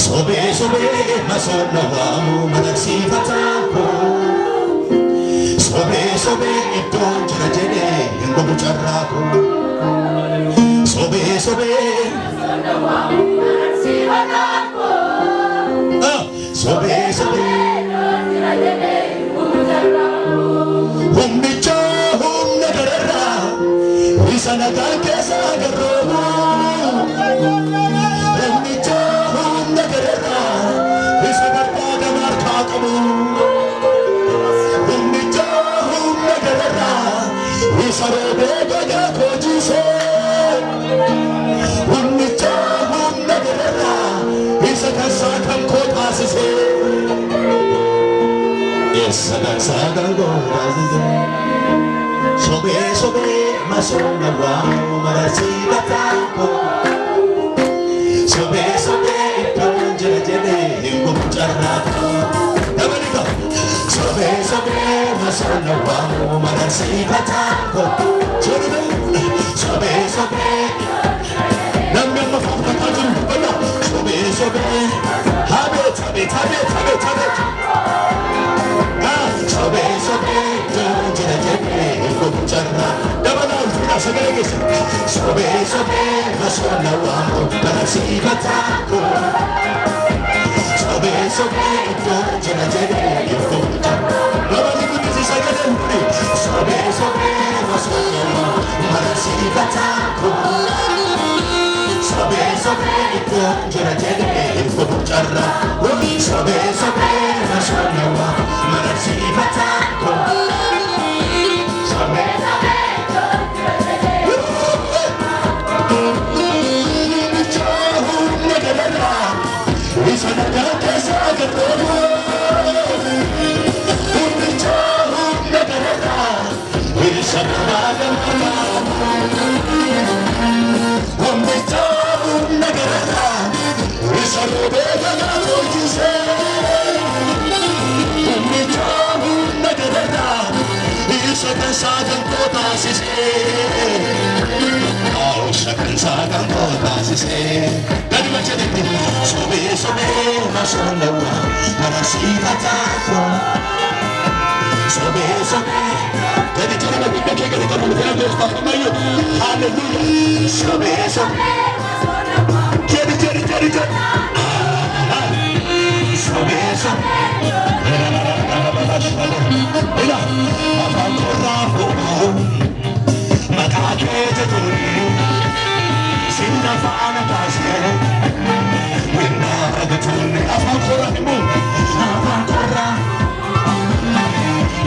Sobe sobe masona wamu manasifataku. Sobe sobe idon jirajene hingo mucharraku. Sobe sobe masona wamu manasifataku. Sobe sobe idon jirajene hingo mucharraku. Humbicha humna garara isana kalkesa garrobu. Sobe sobe masona wamu marasibataku. Sobe sobe idon jirajene hingo mucharraku. Sobe sobe masona wamu marasibataku. Sobe sobe namya mafakataju bana. Sobe sobe habet habet habet habet habet. Sobe sobe idon jirajene hingo mucharraku. Sobe sobe masona wamu marasibataku. Sobe sobe idon jirajene hingo mucharraku. Sobe sobe masona wamu marasibataku. Sobe sobe idon jirajene hingo mucharraku. Sobe sobe masona wamu marasibataku. Sobe sobe sobe sobe masona wamu marasibataku. Sobe sobe jadi jangan kita kira kita berjalan terus tanpa mayu. Haleluya. Sobe sobe jadi sobe sobe ila apa korafu maka kita turi sinna faana kasih winna agatuni apa korafu apa korafu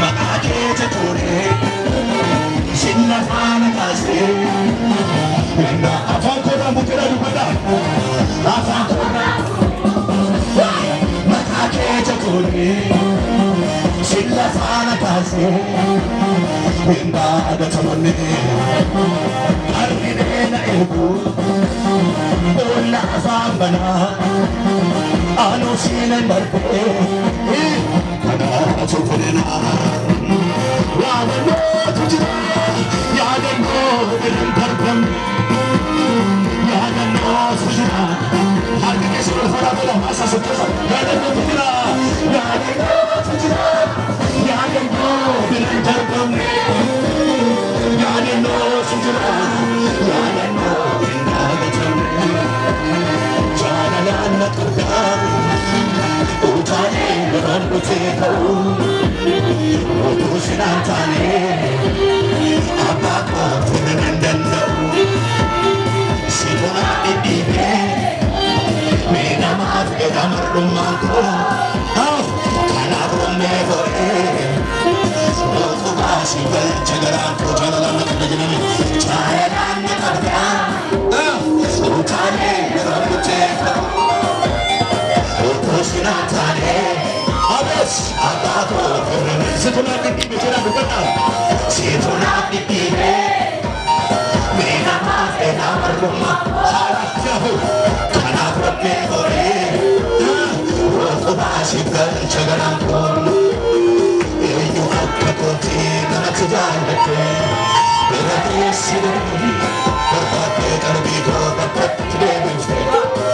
maka kita turi sinna faana kasih winna apa korafu kira dupada apa korafu maka kita turi sinna faana kasih winna agatuni arina ibu bola afambana anu sinan barpe kana chupurena rawano tujna yadano ilkarpam yadano sujna harke sur farabala masa sutsa yadano tujna yadano tujna yadano ilkarpam yadano sujna yadano utane berambut kau, utusan antane, apa kau pernah dandau? Situlah ini, mena maaf edamar rumahku, karena rumah boleh, aku masih bercakap jalan kerja ni, jalan kerja, utane berambut kau. Sinatane, abes, abako, situlah pipi bicara bukan, situlah pipi, mena maaf edamar rumah, harap jauh, karena rumah boleh, aku masih bercakap pun, ini aku tidak sejalan, berarti sini, berbagai terbigo, berbagai terbigo.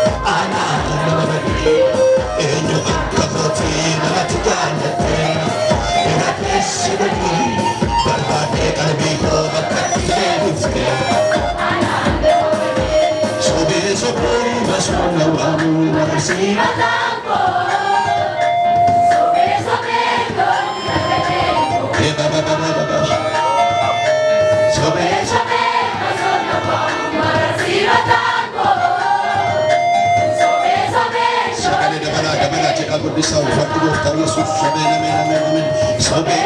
masona wamu marasira Bisa waktu dokter Yesus sampai amin sampai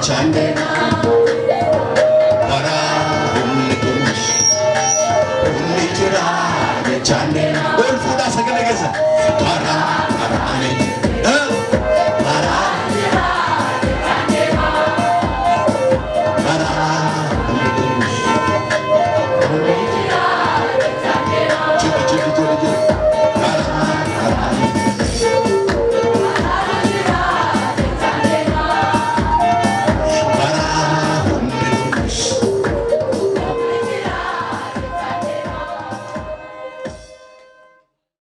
Chande